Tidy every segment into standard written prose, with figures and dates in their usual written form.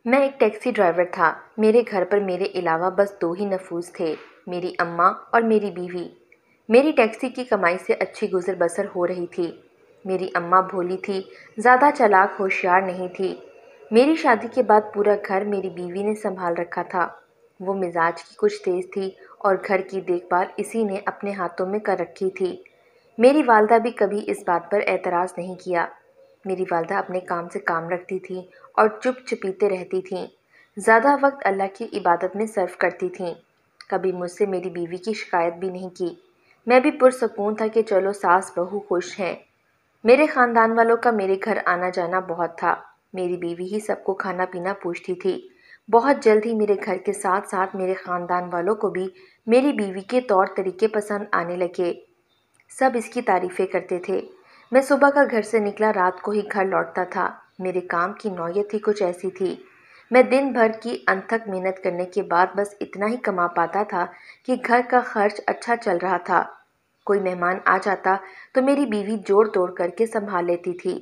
میں ایک taxi driver تھا۔ میرے گھر پر میرے علاوہ بس 2 ہی نفوذ تھے، میری اماں اور میری بیوی۔ میری ٹیکسی کی کمائی سے اچھی گزر بسر ہو رہی تھی۔ میری اماں بھولی تھی، زیادہ چالاک ہوشیار نہیں تھی۔ میری شادی کے بعد پورا گھر میری بیوی نے سنبھال رکھا تھا۔ وہ مزاج کی کچھ تیز تھی اور گھر کی دیکھ بھال اسی نے اپنے ہاتھوں میں کر رکھی تھی۔ میری والدہ بھی کبھی اس بات پر اعتراض نہیں کیا۔ میری والدہ اپنے کام سے کام رکھتی تھیں اور چپ چپیتے رہتی تھیں۔ زیادہ وقت اللہ کی عبادت میں صرف کرتی تھیں۔ کبھی مجھ سے میری بیوی کی شکایت بھی نہیں کی۔ میں بھی پرسکون تھا کہ چلو ساس بہو خوش ہیں۔ میرے خاندان والوں کا میرے گھر آنا جانا بہت تھا۔ میری بیوی ہی سب کو کھانا پینا پوچھتی تھی۔ بہت جلد ہی میرے گھر کے ساتھ ساتھ میرے خاندان والوں کو بھی میری بیوی کے طور طریقے پسند آنے لگے۔ سب اس کی تعریفیں کرتے تھے۔ میں صبح کا گھر سے نکلا رات کو ہی گھر لوٹتا تھا۔ میرے کام کی نوعیت ہی کچھ ایسی تھی۔ میں دن بھر کی انتھک محنت کرنے کے بعد بس اتنا ہی کما پاتا تھا کہ گھر کا خرچ اچھا چل رہا تھا۔ کوئی مہمان آ جاتا تو میری بیوی جوڑ توڑ کر کے سنبھال لیتی تھی۔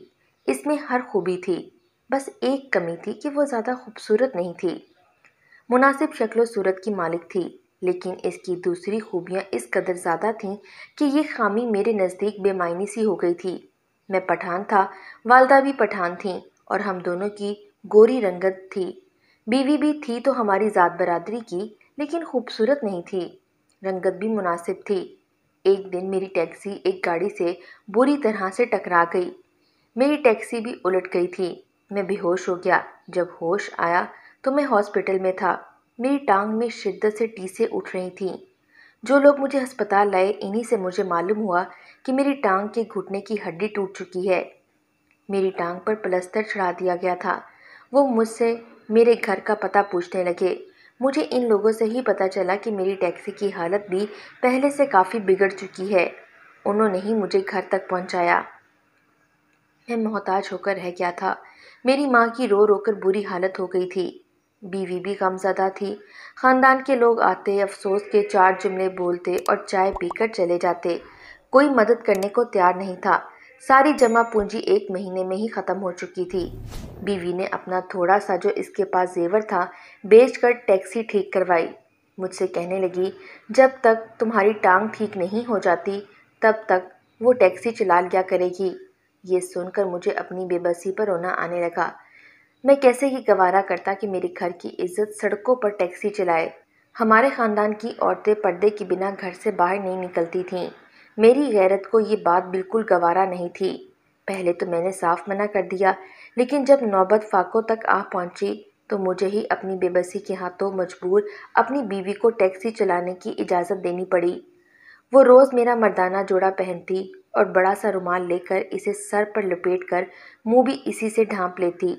اس میں ہر خوبی تھی، بس ایک کمی تھی کہ وہ زیادہ خوبصورت نہیں تھی۔ مناسب شکل و صورت کی مالک تھی، لیکن اس کی دوسری خوبیاں اس قدر زیادہ تھیں کہ یہ خامی میرے نزدیک بے معنی سی ہو گئی تھی۔ میں پٹھان تھا، والدہ بھی پٹھان تھیں اور ہم دونوں کی گوری رنگت تھی۔ بیوی بھی تھی تو ہماری ذات برادری کی، لیکن خوبصورت نہیں تھی۔ رنگت بھی مناسب تھی۔ ایک دن میری ٹیکسی ایک گاڑی سے بری طرح سے ٹکرا گئی۔ میری ٹیکسی بھی الٹ گئی تھی۔ میں بے ہوش ہو گیا۔ جب ہوش آیا تو میں ہاسپٹل میں تھا۔ میری ٹانگ میں شدت سے ٹیسیں اٹھ رہی تھیں۔ جو لوگ مجھے ہسپتال لائے انہی سے مجھے معلوم ہوا کہ میری ٹانگ کے گھٹنے کی ہڈی ٹوٹ چکی ہے۔ میری ٹانگ پر پلستر چڑھا دیا گیا تھا۔ وہ مجھ سے میرے گھر کا پتہ پوچھنے لگے۔ مجھے ان لوگوں سے ہی پتہ چلا کہ میری ٹیکسی کی حالت بھی پہلے سے کافی بگڑ چکی ہے۔ انہوں نے ہی مجھے گھر تک پہنچایا۔ میں محتاج ہو کر رہ گیا تھا۔ میری ماں کی رو رو کر بری حالت ہو گئی تھی۔ بیوی بھی غم زدہ تھی۔ خاندان کے لوگ آتے، افسوس کے 4 جملے بولتے اور چائے پی کر چلے جاتے۔ کوئی مدد کرنے کو تیار نہیں تھا۔ ساری جمع پونجی 1 مہینے میں ہی ختم ہو چکی تھی۔ بیوی نے اپنا تھوڑا سا جو اس کے پاس زیور تھا بیچ کر ٹیکسی ٹھیک کروائی۔ مجھ سے کہنے لگی، جب تک تمہاری ٹانگ ٹھیک نہیں ہو جاتی تب تک وہ ٹیکسی چلا لیا کرے گی۔ یہ سن کر مجھے اپنی بے بسی پر رونا آنے لگا۔ میں کیسے ہی گوارا کرتا کہ میری گھر کی عزت سڑکوں پر ٹیکسی چلائے۔ ہمارے خاندان کی عورتیں پردے کے بنا گھر سے باہر نہیں نکلتی تھیں۔ میری غیرت کو یہ بات بالکل گوارا نہیں تھی۔ پہلے تو میں نے صاف منع کر دیا، لیکن جب نوبت فاقوں تک آ پہنچی تو مجھے ہی اپنی بے بسی کے ہاتھوں مجبور اپنی بیوی کو ٹیکسی چلانے کی اجازت دینی پڑی۔ وہ روز میرا مردانہ جوڑا پہنتی اور بڑا سا رومال لے کر اسے سر پر لپیٹ کر منہ بھی اسی سے ڈھانپ لیتی۔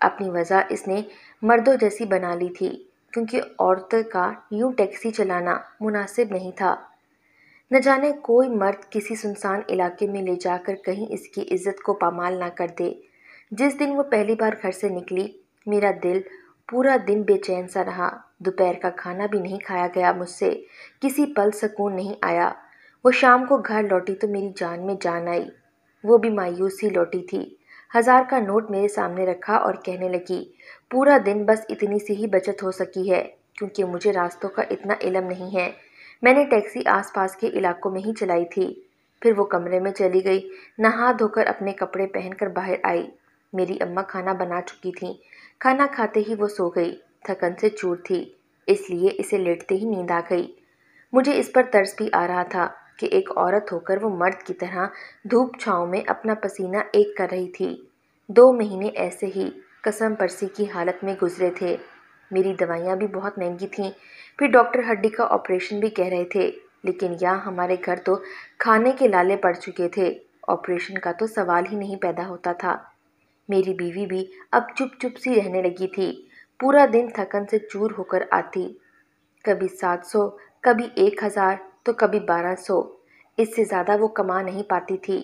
اپنی وضع اس نے مردوں جیسی بنا لی تھی، کیونکہ عورت کا یوں ٹیکسی چلانا مناسب نہیں تھا۔ نہ جانے کوئی مرد کسی سنسان علاقے میں لے جا کر کہیں اس کی عزت کو پامال نہ کر دے۔ جس دن وہ پہلی بار گھر سے نکلی، میرا دل پورا دن بے چین سا رہا۔ دوپہر کا کھانا بھی نہیں کھایا گیا مجھ سے، کسی پل سکون نہیں آیا۔ وہ شام کو گھر لوٹی تو میری جان میں جان آئی۔ وہ بھی مایوس ہی لوٹی تھی۔ 1000 کا نوٹ میرے سامنے رکھا اور کہنے لگی، پورا دن بس اتنی سی ہی بچت ہو سکی ہے، کیونکہ مجھے راستوں کا اتنا علم نہیں ہے۔ میں نے ٹیکسی آس پاس کے علاقوں میں ہی چلائی تھی۔ پھر وہ کمرے میں چلی گئی، نہا دھو کر اپنے کپڑے پہن کر باہر آئی۔ میری اماں کھانا بنا چکی تھیں۔ کھانا کھاتے ہی وہ سو گئی، تھکن سے چور تھی، اس لیے اسے لیٹتے ہی نیند آ گئی۔ مجھے اس پر ترس بھی آ رہا تھا کہ ایک عورت ہو کر وہ مرد کی طرح دھوپ چھاؤں میں اپنا پسینہ ایک کر رہی تھی۔ 2 مہینے ایسے ہی قسم پرسی کی حالت میں گزرے تھے۔ میری دوائیاں بھی بہت مہنگی تھیں۔ پھر ڈاکٹر ہڈی کا آپریشن بھی کہہ رہے تھے، لیکن یہاں ہمارے گھر تو کھانے کے لالے پڑ چکے تھے، آپریشن کا تو سوال ہی نہیں پیدا ہوتا تھا۔ میری بیوی بھی اب چپ چپ سی رہنے لگی تھی۔ پورا دن تھکن سے چور ہو کر آتی، کبھی 700، کبھی 1000 تو کبھی 1200۔ اس سے زیادہ وہ کما نہیں پاتی تھی۔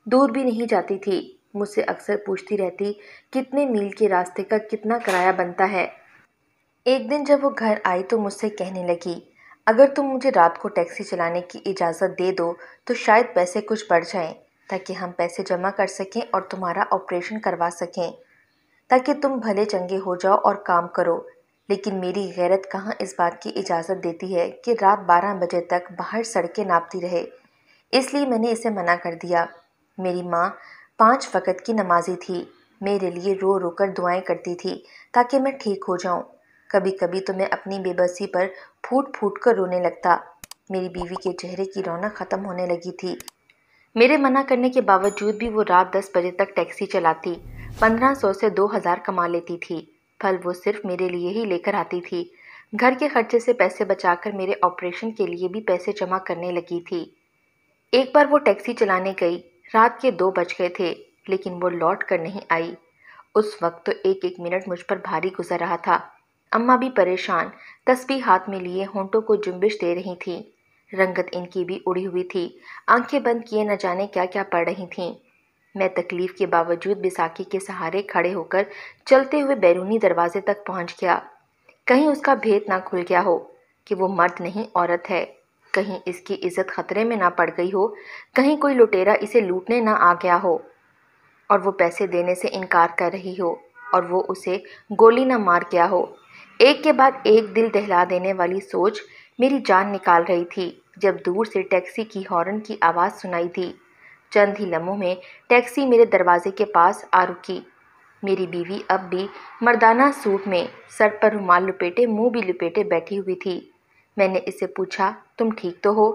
دور بھی نہیں جاتی تھی۔ مجھ سے اکثر پوچھتی رہتی، کتنے میل کے راستے کا کتنا کرایہ بنتا ہے۔ ایک دن جب وہ گھر آئی تو مجھ سے کہنے لگی، اگر تم مجھے رات کو ٹیکسی چلانے کی اجازت دے دو تو شاید پیسے کچھ بڑھ جائیں، تاکہ ہم پیسے جمع کر سکیں اور تمہارا آپریشن کروا سکیں۔ تاکہ تم بھلے چنگے ہو جاؤ اور کام کرو، لیکن میری غیرت کہاں اس بات کی اجازت دیتی ہے کہ رات 12 بجے تک باہر سڑکیں ناپتی رہے۔ اس لیے میں نے اسے منع کر دیا۔ میری ماں 5 وقت کی نمازی تھی، میرے لیے رو رو کر دعائیں کرتی تھی تاکہ میں ٹھیک ہو جاؤں۔ کبھی کبھی تو میں اپنی بے بسی پر پھوٹ پھوٹ کر رونے لگتا۔ میری بیوی کے چہرے کی رونق ختم ہونے لگی تھی۔ میرے منع کرنے کے باوجود بھی وہ رات 10 بجے تک ٹیکسی چلاتی، 1500 سے 2000 کما لیتی تھی۔ پھل وہ صرف میرے لیے ہی لے کر آتی تھی۔ گھر کے خرچے سے پیسے بچا کر میرے آپریشن کے لیے بھی پیسے جمع کرنے لگی تھی۔ ایک بار وہ ٹیکسی چلانے گئی، رات کے 2 بج گئے تھے، لیکن وہ لوٹ کر نہیں آئی۔ اس وقت تو ایک ایک منٹ مجھ پر بھاری گزر رہا تھا۔ اماں بھی پریشان، تسبیح ہاتھ میں لیے ہونٹوں کو جنبش دے رہی تھیں۔ رنگت ان کی بھی اڑی ہوئی تھی، آنکھیں بند کیے نہ جانے کیا کیا پڑھ رہی تھیں۔ میں تکلیف کے باوجود بیساکھی کے سہارے کھڑے ہو کر چلتے ہوئے بیرونی دروازے تک پہنچ گیا۔ کہیں اس کا بھید نہ کھل گیا ہو کہ وہ مرد نہیں عورت ہے، کہیں اس کی عزت خطرے میں نہ پڑ گئی ہو، کہیں کوئی لٹیرا اسے لوٹنے نہ آ گیا ہو اور وہ پیسے دینے سے انکار کر رہی ہو اور وہ اسے گولی نہ مار گیا ہو۔ ایک کے بعد ایک دل دہلا دینے والی سوچ میری جان نکال رہی تھی جب دور سے ٹیکسی کی ہارن کی آواز سنائی دی۔ چند ہی لمحوں میں ٹیکسی میرے دروازے کے پاس آ رکی۔ میری بیوی اب بھی مردانہ سوٹ میں، سر پر رومال لپیٹے، منہ بھی لپیٹے بیٹھی ہوئی تھی۔ میں نے اسے پوچھا، تم ٹھیک تو ہو؟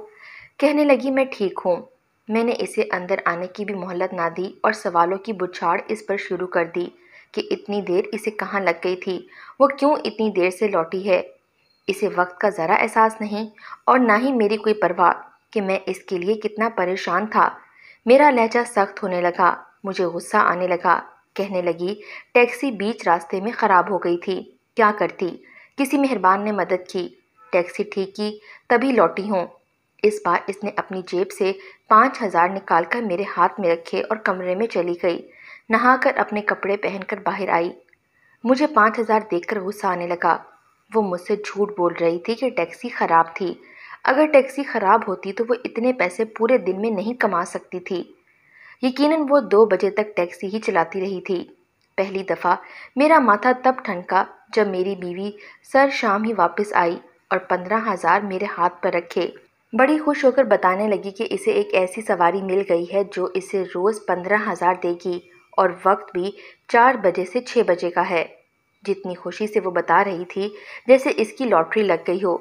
کہنے لگی، میں ٹھیک ہوں۔ میں نے اسے اندر آنے کی بھی مہلت نہ دی اور سوالوں کی بچھاڑ اس پر شروع کر دی کہ اتنی دیر اسے کہاں لگ گئی تھی، وہ کیوں اتنی دیر سے لوٹی ہے۔ اسے وقت کا ذرا احساس نہیں اور نہ ہی میری کوئی پرواہ کہ میں اس کے لیے کتنا پریشان تھا۔ میرا لہجہ سخت ہونے لگا، مجھے غصہ آنے لگا۔ کہنے لگی، ٹیکسی بیچ راستے میں خراب ہو گئی تھی، کیا کرتی؟ کسی مہربان نے مدد کی، ٹیکسی ٹھیک کی، تبھی لوٹی ہوں۔ اس بار اس نے اپنی جیب سے 5000 نکال کر میرے ہاتھ میں رکھے اور کمرے میں چلی گئی۔ نہا کر اپنے کپڑے پہن کر باہر آئی۔ مجھے 5000 دیکھ کر غصہ آنے لگا۔ وہ مجھ سے جھوٹ بول رہی تھی کہ ٹیکسی خراب تھی۔ اگر ٹیکسی خراب ہوتی تو وہ اتنے پیسے پورے دن میں نہیں کما سکتی تھی۔ یقیناً وہ 2 بجے تک ٹیکسی ہی چلاتی رہی تھی۔ پہلی دفعہ میرا ماتھا تب ٹھنکا جب میری بیوی سر شام ہی واپس آئی اور 15000 میرے ہاتھ پر رکھے۔ بڑی خوش ہو کر بتانے لگی کہ اسے ایک ایسی سواری مل گئی ہے جو اسے روز 15000 دے گی اور وقت بھی 4 بجے سے 6 بجے کا ہے۔ جتنی خوشی سے وہ بتا رہی تھی جیسے اس کی لاٹری لگ گئی ہو۔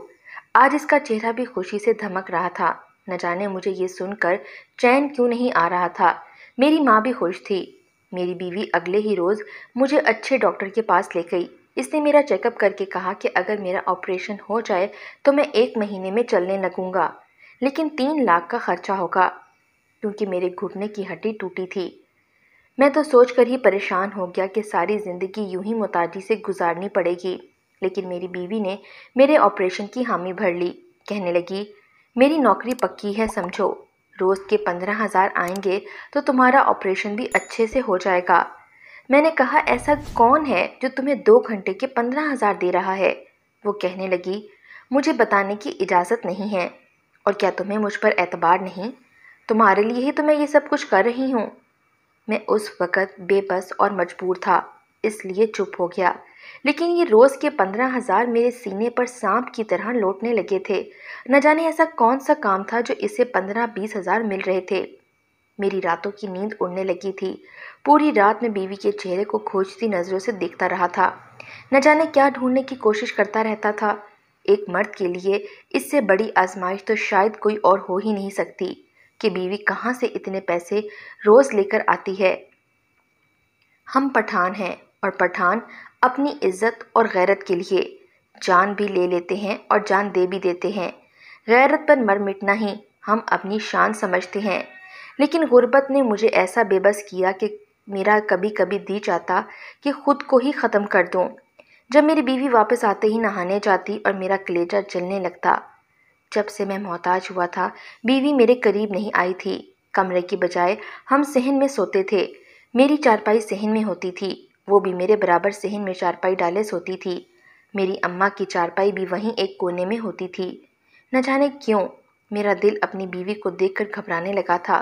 آج اس کا چہرہ بھی خوشی سے دھمک رہا تھا۔ نہ جانے مجھے یہ سن کر چین کیوں نہیں آ رہا تھا۔ میری ماں بھی خوش تھی۔ میری بیوی اگلے ہی روز مجھے اچھے ڈاکٹر کے پاس لے گئی۔ اس نے میرا چیک اپ کر کے کہا کہ اگر میرا آپریشن ہو جائے تو میں 1 مہینے میں چلنے لگوں گا، لیکن 3 لاکھ کا خرچہ ہوگا کیونکہ میرے گھٹنے کی ہڈی ٹوٹی تھی۔ میں تو سوچ کر ہی پریشان ہو گیا کہ ساری زندگی یوں ہی محتاجی سے گزارنی پڑے گی، لیکن میری بیوی نے میرے آپریشن کی حامی بھر لی۔ کہنے لگی، میری نوکری پکی ہے سمجھو، روز کے 15000 آئیں گے تو تمہارا آپریشن بھی اچھے سے ہو جائے گا۔ میں نے کہا، ایسا کون ہے جو تمہیں 2 گھنٹے کے 15000 دے رہا ہے؟ وہ کہنے لگی، مجھے بتانے کی اجازت نہیں ہے۔ اور کیا تمہیں مجھ پر اعتبار نہیں؟ تمہارے لیے ہی تو میں یہ سب کچھ کر رہی ہوں۔ میں اس وقت بے بس اور مجبور تھا، اس لیے چپ ہو گیا، لیکن یہ روز کے 15000 میرے سینے پر سانپ کی طرح لوٹنے لگے تھے۔ نہ جانے ایسا کون سا کام تھا جو اسے 15-20 ہزار مل رہے تھے۔ میری راتوں کی نیند اڑنے لگی تھی۔ پوری رات میں بیوی کے چہرے کو کھوجتی نظروں سے دیکھتا رہا تھا، نہ جانے کیا ڈھونڈنے کی کوشش کرتا رہتا تھا۔ ایک مرد کے لیے اس سے بڑی آزمائش تو شاید کوئی اور ہو ہی نہیں سکتی کہ بیوی کہاں سے اتنے پیسے روز لے کر آتی ہے۔ ہم پٹھان ہیں اور پٹھان اپنی عزت اور غیرت کے لیے جان بھی لے لیتے ہیں اور جان دے بھی دیتے ہیں۔ غیرت پر مر مٹنا ہی ہم اپنی شان سمجھتے ہیں، لیکن غربت نے مجھے ایسا بے بس کیا کہ میرا کبھی کبھی دی چاہتا کہ خود کو ہی ختم کر دوں۔ جب میری بیوی واپس آتے ہی نہانے جاتی اور میرا کلیجہ جلنے لگتا۔ جب سے میں محتاج ہوا تھا بیوی میرے قریب نہیں آئی تھی۔ کمرے کی بجائے ہم صحن میں سوتے تھے۔ میری چارپائی صحن میں ہوتی تھی، وہ بھی میرے برابر صحن میں چارپائی ڈالے سوتی تھی۔ میری اماں کی چارپائی بھی وہیں ایک کونے میں ہوتی تھی۔ نہ جانے کیوں میرا دل اپنی بیوی کو دیکھ کر گھبرانے لگا تھا۔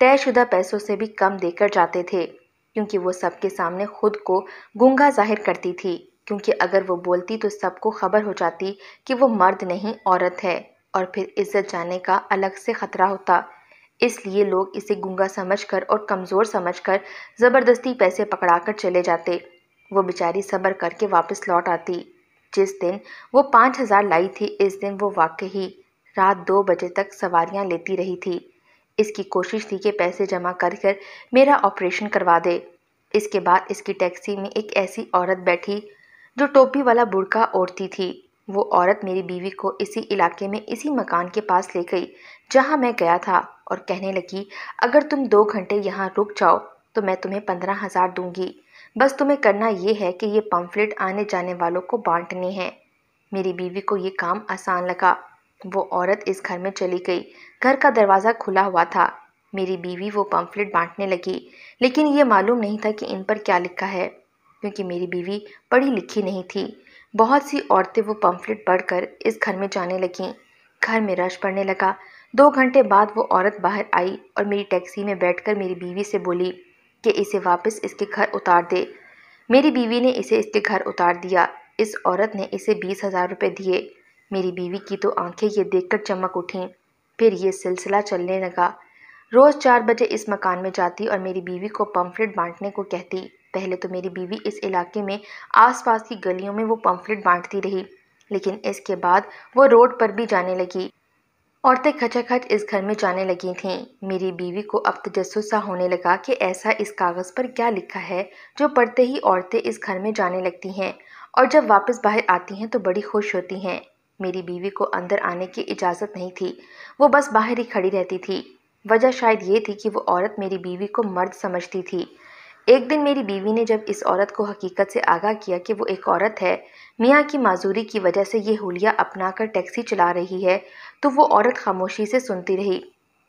طے شدہ پیسوں سے بھی کم دے کر جاتے تھے، کیونکہ وہ سب کے سامنے خود کو گنگا ظاہر کرتی تھی، کیونکہ اگر وہ بولتی تو سب کو خبر ہو جاتی کہ وہ مرد نہیں عورت ہے، اور پھر عزت جانے کا الگ سے خطرہ ہوتا۔ اس لیے لوگ اسے گنگا سمجھ کر اور کمزور سمجھ کر زبردستی پیسے پکڑا کر چلے جاتے۔ وہ بیچاری صبر کر کے واپس لوٹ آتی۔ جس دن وہ 5,000 لائی تھی، اس دن وہ واقعی رات 2 بجے تک سواریاں لیتی رہی تھی۔ اس کی کوشش تھی کہ پیسے جمع کر کر میرا آپریشن کروا دے۔ اس کے بعد اس کی ٹیکسی میں ایک ایسی عورت بیٹھی جو ٹوپی والا برقع اوڑھتی تھی۔ وہ عورت میری بیوی کو اسی علاقے میں اسی مکان کے پاس لے گئی جہاں میں گیا تھا، اور کہنے لگی، اگر تم 2 گھنٹے یہاں رک جاؤ تو میں تمہیں 15,000 دوں گی۔ بس تمہیں کرنا یہ ہے کہ یہ پمفلٹ آنے جانے والوں کو بانٹنے ہیں۔ میری بیوی کو یہ کام آسان لگا۔ وہ عورت اس گھر میں چلی گئی۔ گھر کا دروازہ کھلا ہوا تھا۔ میری بیوی وہ پمفلٹ بانٹنے لگی، لیکن یہ معلوم نہیں تھا کہ ان پر کیا لکھا ہے، کیونکہ میری بیوی پڑھی لکھی نہیں تھی۔ بہت سی عورتیں وہ پمفلٹ پڑھ کر اس گھر میں جانے لگیں۔ گھر میں رش پڑنے لگا۔ 2 گھنٹے بعد وہ عورت باہر آئی اور میری ٹیکسی میں بیٹھ کر میری بیوی سے بولی کہ اسے واپس اس کے گھر اتار دے۔ میری بیوی نے اسے اس کے گھر اتار دیا۔ اس عورت نے اسے 20,000 روپے دیے۔ میری بیوی کی تو آنکھیں یہ دیکھ کر چمک اٹھیں۔ پھر یہ سلسلہ چلنے لگا۔ روز 4 بجے اس مکان میں جاتی اور میری بیوی کو پمفلٹ بانٹنے کو کہتی۔ پہلے تو میری بیوی اس علاقے میں آس پاس کی گلیوں میں وہ پمفلٹ بانٹتی رہی، لیکن اس کے بعد وہ روڈ پر بھی جانے لگی۔ عورتیں کھچا کھچ اس گھر میں جانے لگی تھیں۔ میری بیوی کو اب تجسس سا ہونے لگا کہ ایسا اس کاغذ پر کیا لکھا ہے جو پڑھتے ہی عورتیں اس گھر میں جانے لگتی ہیں، اور جب واپس باہر آتی ہیں تو بڑی خوش ہوتی ہیں۔ میری بیوی کو اندر آنے کی اجازت نہیں تھی، وہ بس باہر ہی کھڑی رہتی تھی۔ وجہ شاید یہ تھی کہ وہ عورت میری بیوی کو مرد سمجھتی تھی۔ ایک دن میری بیوی نے جب اس عورت کو حقیقت سے آگاہ کیا کہ وہ ایک عورت ہے، میاں کی معذوری کی وجہ سے یہ حلیہ اپنا کر ٹیکسی چلا رہی ہے، تو وہ عورت خاموشی سے سنتی رہی۔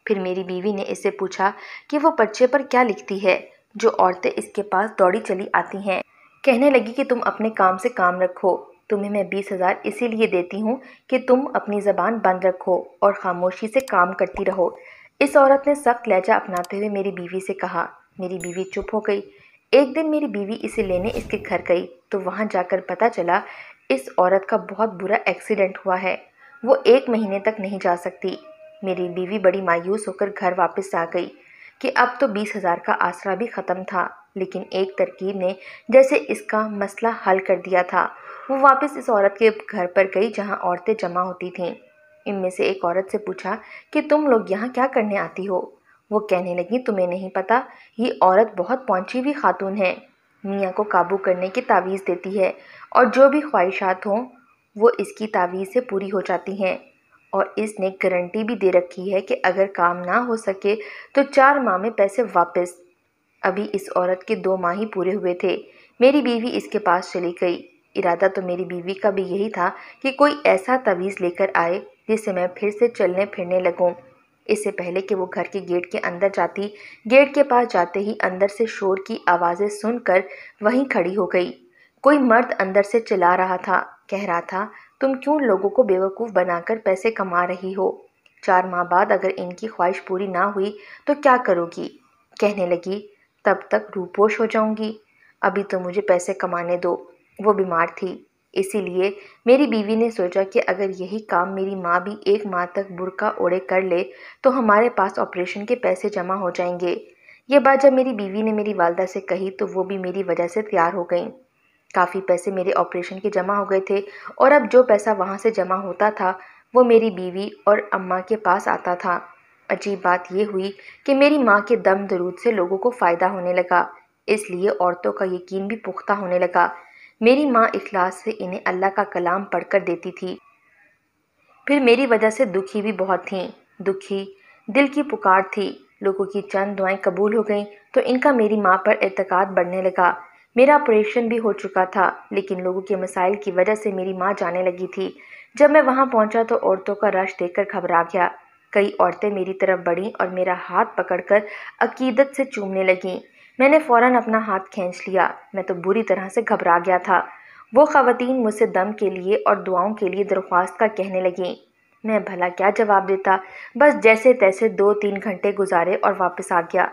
پھر میری بیوی نے اس سے پوچھا کہ وہ پرچے پر کیا لکھتی ہے جو عورتیں اس کے پاس دوڑی چلی آتی ہیں۔ کہنے لگی کہ تم اپنے کام سے کام رکھو، تمہیں میں 20,000 اسی لیے دیتی ہوں کہ تم اپنی زبان بند رکھو اور خاموشی سے کام کرتی رہو۔ اس عورت نے سخت لہجہ اپناتے ہوئے میری بیوی سے کہا۔ میری بیوی چپ ہو گئی۔ ایک دن میری بیوی اسے لینے اس کے گھر گئی تو وہاں جا کر پتہ چلا اس عورت کا بہت برا ایکسیڈنٹ ہوا ہے، وہ 1 مہینے تک نہیں جا سکتی۔ میری بیوی بڑی مایوس ہو کر گھر واپس آ گئی کہ اب تو 20,000 کا آسرا بھی ختم تھا، لیکن ایک ترکیب نے جیسے اس کا مسئلہ حل کر دیا تھا۔ وہ واپس اس عورت کے گھر پر گئی جہاں عورتیں جمع ہوتی تھیں۔ ان میں سے ایک عورت سے پوچھا کہ تم لوگ یہاں کیا کرنے آتی ہو؟ وہ کہنے لگی، تمہیں نہیں پتہ، یہ عورت بہت پہنچی ہوئی خاتون ہے، میاں کو قابو کرنے کی تعویذ دیتی ہے، اور جو بھی خواہشات ہوں وہ اس کی تعویذ سے پوری ہو جاتی ہیں، اور اس نے گارنٹی بھی دے رکھی ہے کہ اگر کام نہ ہو سکے تو 4 ماہ میں پیسے واپس۔ ابھی اس عورت کے 2 ماہ ہی پورے ہوئے تھے۔ میری بیوی اس کے پاس چلی گئی۔ ارادہ تو میری بیوی کا بھی یہی تھا کہ کوئی ایسا تعویذ لے کر آئے جس سے میں پھر سے چلنے پھرنے لگوں۔ اس سے پہلے کہ وہ گھر کے گیٹ کے اندر جاتی، گیٹ کے پاس جاتے ہی اندر سے شور کی آوازیں سن کر وہیں کھڑی ہو گئی۔ کوئی مرد اندر سے چلا رہا تھا، کہہ رہا تھا، تم کیوں لوگوں کو بیوقوف بنا کر پیسے کما رہی ہو؟ 4 ماہ بعد اگر ان کی خواہش پوری نہ ہوئی تو کیا کرو گی؟ کہنے لگی، تب تک روپوش ہو جاؤں گی، ابھی تو مجھے پیسے کمانے دو۔ وہ بیمار تھی، اسی لیے میری بیوی نے سوچا کہ اگر یہی کام میری ماں بھی 1 ماہ تک برقع اوڑھے کر لے تو ہمارے پاس آپریشن کے پیسے جمع ہو جائیں گے۔ یہ بات جب میری بیوی نے میری والدہ سے کہی تو وہ بھی میری وجہ سے تیار ہو گئیں۔ کافی پیسے میرے آپریشن کے جمع ہو گئے تھے، اور اب جو پیسہ وہاں سے جمع ہوتا تھا وہ میری بیوی اور اماں کے پاس آتا تھا۔ عجیب بات یہ ہوئی کہ میری ماں کے دم درود سے لوگوں کو فائدہ ہونے لگا، اس لیے عورتوں کا یقین بھی پختہ ہونے لگا۔ میری ماں اخلاص سے انہیں اللہ کا کلام پڑھ کر دیتی تھی۔ پھر میری وجہ سے دکھی بھی بہت تھیں۔ دکھی دل کی پکار تھی۔ لوگوں کی چند دعائیں قبول ہو گئیں تو ان کا میری ماں پر اعتقاد بڑھنے لگا۔ میرا آپریشن بھی ہو چکا تھا، لیکن لوگوں کے مسائل کی وجہ سے میری ماں جانے لگی تھی۔ جب میں وہاں پہنچا تو عورتوں کا رش دیکھ کر گھبرا گیا۔ کئی عورتیں میری طرف بڑھیں اور میرا ہاتھ پکڑ کر عقیدت سے چومنے لگیں۔ میں نے فوراً اپنا ہاتھ کھینچ لیا، میں تو بری طرح سے گھبرا گیا تھا۔ وہ خواتین مجھ سے دم کے لیے اور دعاؤں کے لیے درخواست کا کہنے لگیں۔ میں بھلا کیا جواب دیتا؟ بس جیسے تیسے 2-3 گھنٹے گزارے اور واپس آ گیا۔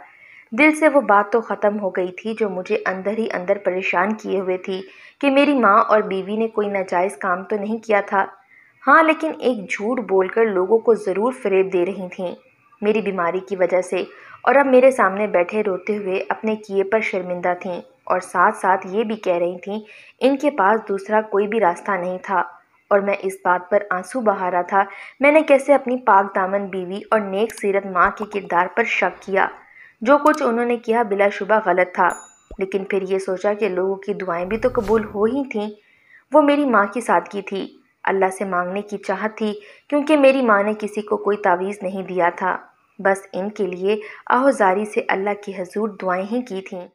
دل سے وہ بات تو ختم ہو گئی تھی جو مجھے اندر ہی اندر پریشان کیے ہوئے تھی کہ میری ماں اور بیوی نے کوئی ناجائز کام تو نہیں کیا تھا۔ ہاں، لیکن ایک جھوٹ بول کر لوگوں کو ضرور فریب دے رہی تھیں میری بیماری کی وجہ سے، اور اب میرے سامنے بیٹھے روتے ہوئے اپنے کیے پر شرمندہ تھیں، اور ساتھ ساتھ یہ بھی کہہ رہی تھیں ان کے پاس دوسرا کوئی بھی راستہ نہیں تھا، اور میں اس بات پر آنسو بہا رہا تھا میں نے کیسے اپنی پاک دامن بیوی اور نیک سیرت ماں کے کردار پر شک کیا۔ جو کچھ انہوں نے کیا بلا شبہ غلط تھا، لیکن پھر یہ سوچا کہ لوگوں کی دعائیں بھی تو قبول ہو ہی تھیں۔ وہ میری ماں کی سادگی تھی، اللہ سے مانگنے کی چاہت تھی، کیونکہ میری ماں نے کسی کو کوئی تعویذ نہیں دیا تھا، بس ان کے لیے آہوزاری سے اللہ کی حضور دعائیں ہی کی تھیں۔